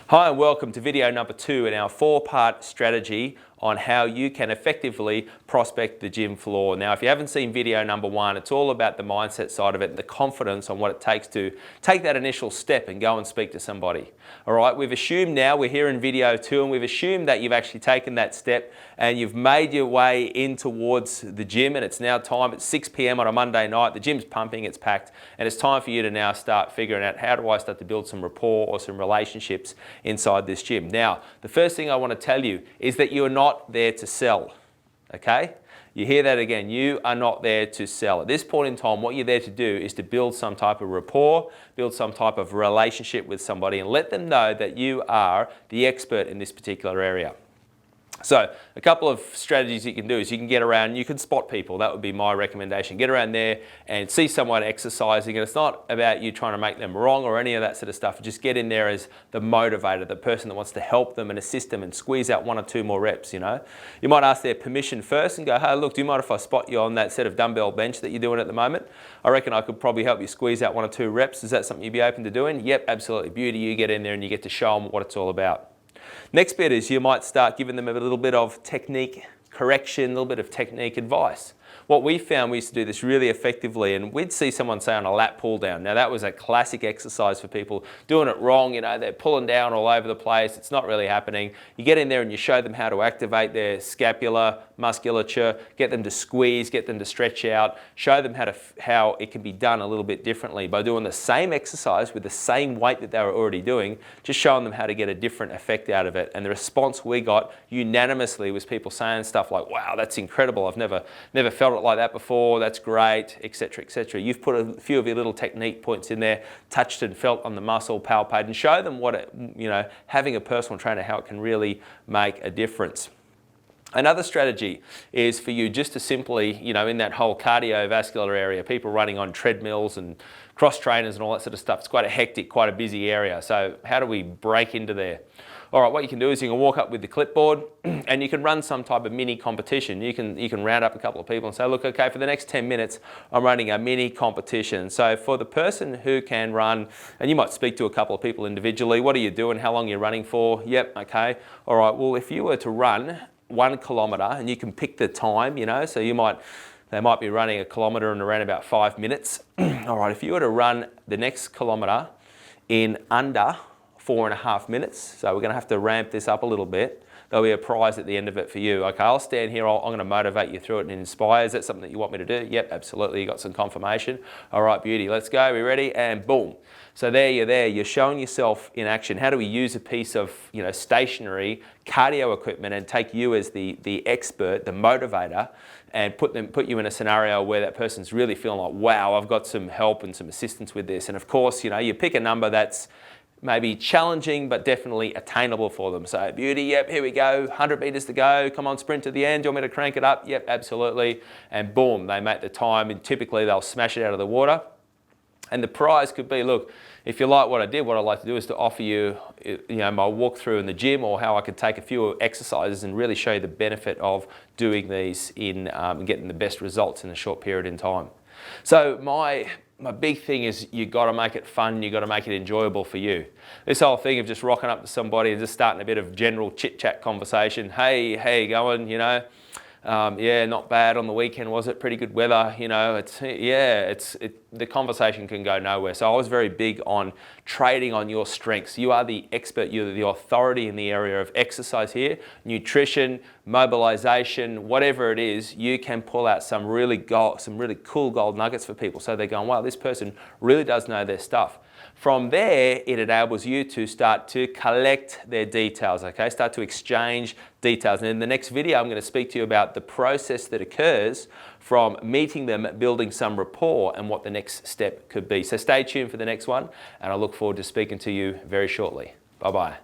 Hi and welcome to video number 2 in our 4-part strategy on how you can effectively prospect the gym floor. Now, if you haven't seen video number 1, it's all about the mindset side of it, the confidence on what it takes to take that initial step and go and speak to somebody. All right, we've assumed now we're here in video 2 and we've assumed that you've actually taken that step and you've made your way in towards the gym, and it's now time. It's 6 p.m. on a Monday night. The gym's pumping, it's packed, and it's time for you to now start figuring out, how do I start to build some rapport or some relationships inside this gym. Now, the first thing I want to tell you is that you're not there to sell, okay? You hear that again, you are not there to sell. At this point in time, what you're there to do is to build some type of rapport, build some type of relationship with somebody and let them know that you are the expert in this particular area. So a couple of strategies you can do is you can get around, you can spot people. That would be my recommendation. Get around there and see someone exercising, and it's not about you trying to make them wrong or any of that sort of stuff. Just get in there as the motivator, the person that wants to help them and assist them and squeeze out 1 or 2 more reps, you know. You might ask their permission first and go, hey, look, do you mind if I spot you on that set of dumbbell bench that you're doing at the moment? I reckon I could probably help you squeeze out 1 or 2 reps. Is that something you'd be open to doing? Yep, absolutely. Beauty. You get in there and you get to show them what it's all about. Next bit is you might start giving them a little bit of technique correction, a little bit of technique advice. What we found, we used to do this really effectively, and we'd see someone say on a lat pull down. Now that was a classic exercise for people doing it wrong, you know, they're pulling down all over the place, it's not really happening. You get in there and you show them how to activate their scapular musculature, get them to squeeze, get them to stretch out, show them how it can be done a little bit differently by doing the same exercise with the same weight that they were already doing, just showing them how to get a different effect out of it. And the response we got unanimously was people saying stuff like, wow, that's incredible, I've never felt it like that before, that's great, etc., etc. You've put a few of your little technique points in there, touched and felt on the muscle, palpated, and show them what it, you know, having a personal trainer, how it can really make a difference. Another strategy is for you just to simply, you know, in that whole cardiovascular area, people running on treadmills and cross trainers and all that sort of stuff, it's quite a hectic, quite a busy area. So how do we break into there? All right, what you can do is you can walk up with the clipboard and you can run some type of mini competition. You can round up a couple of people and say, look, okay, for the next 10 minutes, I'm running a mini competition. So for the person who can run, and you might speak to a couple of people individually, what are you doing? How long are you running for? Yep, okay. All right, well, if you were to run 1 kilometre, and you can pick the time, you know, so they might be running 1 kilometre in around about 5 minutes. All right, if you were to run the next kilometre in under 4.5 minutes, so we're going to have to ramp this up a little bit. There'll be a prize at the end of it for you. Okay, I'll stand here, I'm going to motivate you through it and inspire. Is that something that you want me to do? Yep, absolutely, you got some confirmation. All right, beauty, let's go, we ready? And boom. So there, you're showing yourself in action. How do we use a piece of, you know, stationary cardio equipment and take you as the expert, the motivator, and put you in a scenario where that person's really feeling like, wow, I've got some help and some assistance with this. And of course, you know, you pick a number that's maybe challenging but definitely attainable for them. So beauty, yep, here we go, 100 meters to go, come on, sprint to the end, do you want me to crank it up? Yep, absolutely. And boom, they make the time, and typically they'll smash it out of the water. And the prize could be, look, if you like what I did, what I'd like to do is to offer you, you know, my walkthrough in the gym, or how I could take a few exercises and really show you the benefit of doing these in getting the best results in a short period in time. So my big thing is you got to make it fun, you got to make it enjoyable for you. This whole thing of just rocking up to somebody and just starting a bit of general chit-chat conversation. Hey, how you going, you know? Yeah, not bad on the weekend, was it? Pretty good weather, you know, the conversation can go nowhere. So I was very big on trading on your strengths. You are the expert, you're the authority in the area of exercise here, nutrition, mobilization, whatever it is, you can pull out some really cool gold nuggets for people. So they're going, wow, this person really does know their stuff. From there, it enables you to start to collect their details, okay? Start to exchange details. And in the next video, I'm going to speak to you about the process that occurs from meeting them, building some rapport, and what the next step could be. So stay tuned for the next one, and I look forward to speaking to you very shortly. Bye-bye.